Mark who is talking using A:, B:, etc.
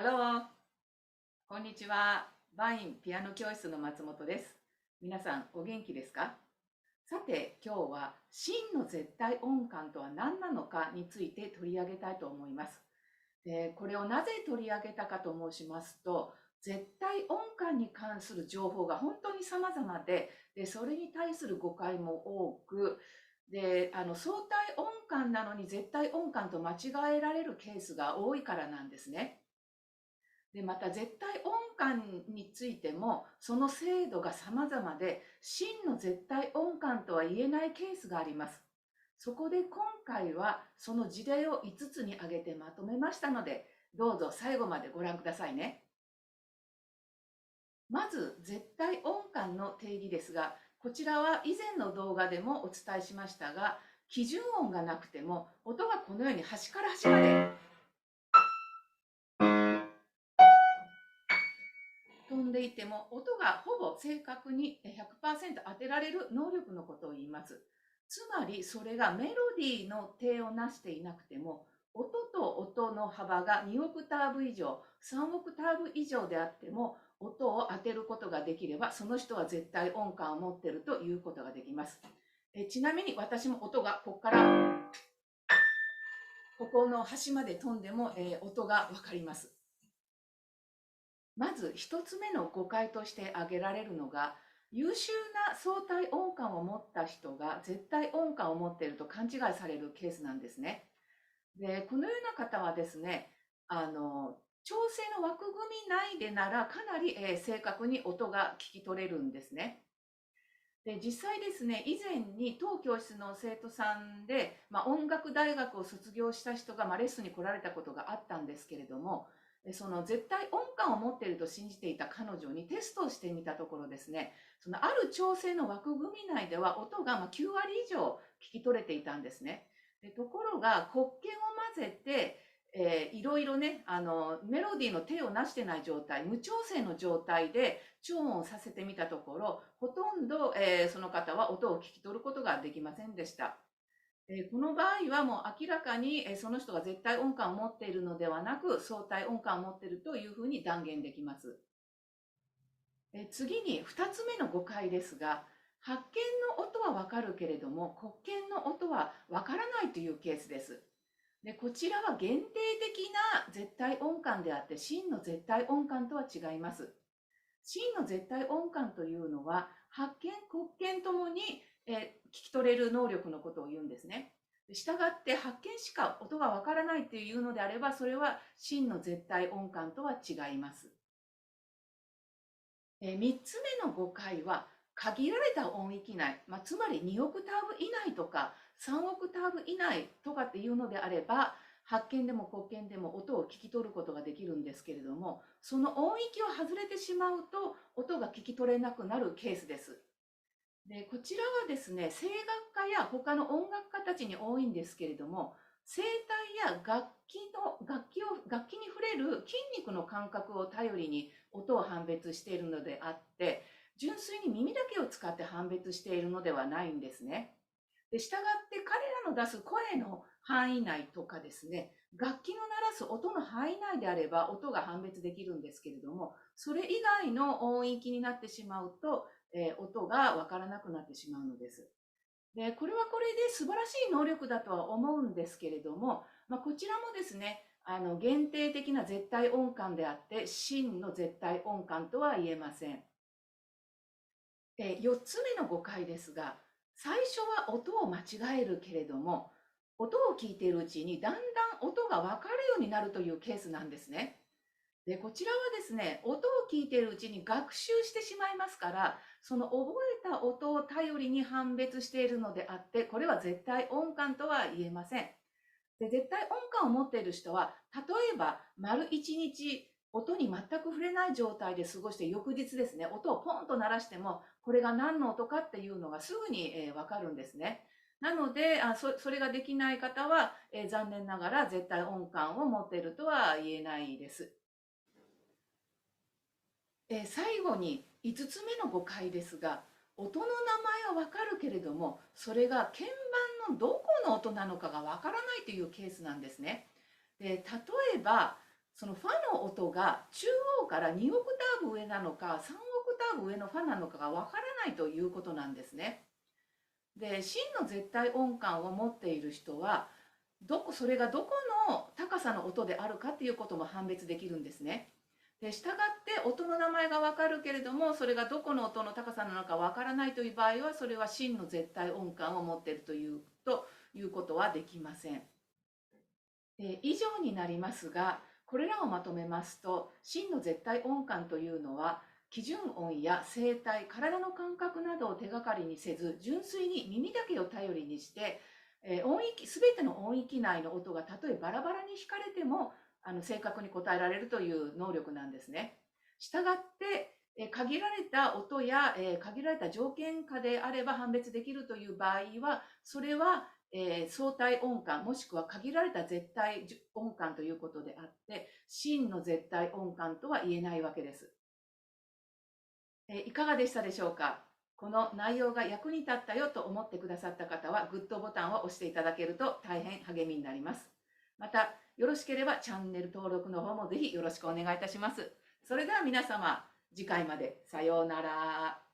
A: ハロー、こんにちは。バインピアノ教室の松本です。皆さんお元気ですか？さて、今日は真の絶対音感とは何なのかについて取り上げたいと思います。で、これをなぜ取り上げたかと申しますと、絶対音感に関する情報が本当に様々で、それに対する誤解も多く、相対音感なのに絶対音感と間違えられるケースが多いからなんですね。で、また絶対音感についても、その精度が様々で、真の絶対音感とは言えないケースがあります。そこで今回はその事例を5つに挙げてまとめましたので、どうぞ最後までご覧くださいね。まず、絶対音感の定義ですが、こちらは以前の動画でもお伝えしましたが、基準音がなくても、音がこのように端から端まで飛んでいても音がほぼ正確に100%当てられる能力のことを言います。つまりそれがメロディーの定をなしていなくても、音と音の幅が2オクターブ以上、3オクターブ以上であっても、音を当てることができれば、その人は絶対音感を持っているということができます。ちなみに私も音がここからここの端まで飛んでも、音がわかります。まず一つ目の誤解として挙げられるのが、優秀な相対音感を持った人が絶対音感を持っていると勘違いされるケースなんですね。で、このような方はですね、調整の枠組み内でならかなり、正確に音が聞き取れるんですね。で、実際ですね、以前に当教室の生徒さんで、音楽大学を卒業した人が、レッスンに来られたことがあったんですけれども、その絶対音感を持っていると信じていた彼女にテストをしてみたところですね、そのある調整の枠組み内では音が9割以上聞き取れていたんですね。でところが黒鍵を混ぜて、いろいろね、メロディーの手をなしてない状態、無調整の状態で超音をさせてみたところ、ほとんど、その方は音を聞き取ることができませんでした。この場合はもう明らかに、その人が絶対音感を持っているのではなく、相対音感を持っているというふうに断言できます。次に2つ目の誤解ですが、発見の音はわかるけれども、黒鍵の音はわからないというケースです。で、こちらは限定的な絶対音感であって、真の絶対音感とは違います。真の絶対音感というのは、発見、黒鍵ともに、聞き取れる能力のことを言うんですね。したがって発見しか音がわからないというのであれば、それは真の絶対音感とは違います。3つ目の誤解は、限られた音域内、つまり2オクターブ以内とか3オクターブ以内とかっていうのであれば、発見でも黒鍵でも音を聞き取ることができるんですけれども、その音域を外れてしまうと音が聞き取れなくなるケースです。で、こちらはですね、声楽家や他の音楽家たちに多いんですけれども、声帯や楽器に触れる筋肉の感覚を頼りに音を判別しているのであって、純粋に耳だけを使って判別しているのではないんですね。で、従って彼らの出す声の範囲内とかですね、楽器の鳴らす音の範囲内であれば音が判別できるんですけれども、それ以外の音域になってしまうと、音がわからなくなってしまうのです。で、これはこれで素晴らしい能力だとは思うんですけれども、こちらもですね、限定的な絶対音感であって、真の絶対音感とは言えません。4つ目の誤解ですが、最初は音を間違えるけれども、音を聞いているうちにだんだん音がわかるようになるというケースなんですね。で、こちらはですね、音を聞いているうちに学習してしまいますから、その覚えた音を頼りに判別しているのであって、これは絶対音感とは言えません。で、絶対音感を持っている人は、例えば丸一日音に全く触れない状態で過ごして翌日ですね、音をポンと鳴らしても、これが何の音かっていうのがすぐにわかるんですね。なので、それができない方は、残念ながら絶対音感を持っているとは言えないです。最後に5つ目の誤解ですが、音の名前はわかるけれども、それが鍵盤のどこの音なのかがわからないというケースなんですね。で、例えば、そのファの音が中央から2オクターブ上なのか3オクターブ上のファなのかがわからないということなんですね。で、真の絶対音感を持っている人は、それがどこの高さの音であるかっていうことも判別できるんですね。で、従って音の名前がわかるけれども、それがどこの音の高さなのかわからないという場合は、それは真の絶対音感を持っているということはできません。以上になりますが、これらをまとめますと、真の絶対音感というのは、基準音や声帯、体の感覚などを手がかりにせず、純粋に耳だけを頼りにして、すべての音域内の音がたとえバラバラに弾かれても、正確に答えられるという能力なんですね。したがって、限られた音や、限られた条件下であれば判別できるという場合は、それは相対音感もしくは限られた絶対音感ということであって、真の絶対音感とは言えないわけです。いかがでしたでしょうか。この内容が役に立ったよと思ってくださった方は、グッドボタンを押していただけると大変励みになります。また、よろしければチャンネル登録の方もぜひよろしくお願いいたします。それでは皆様、次回までさようなら。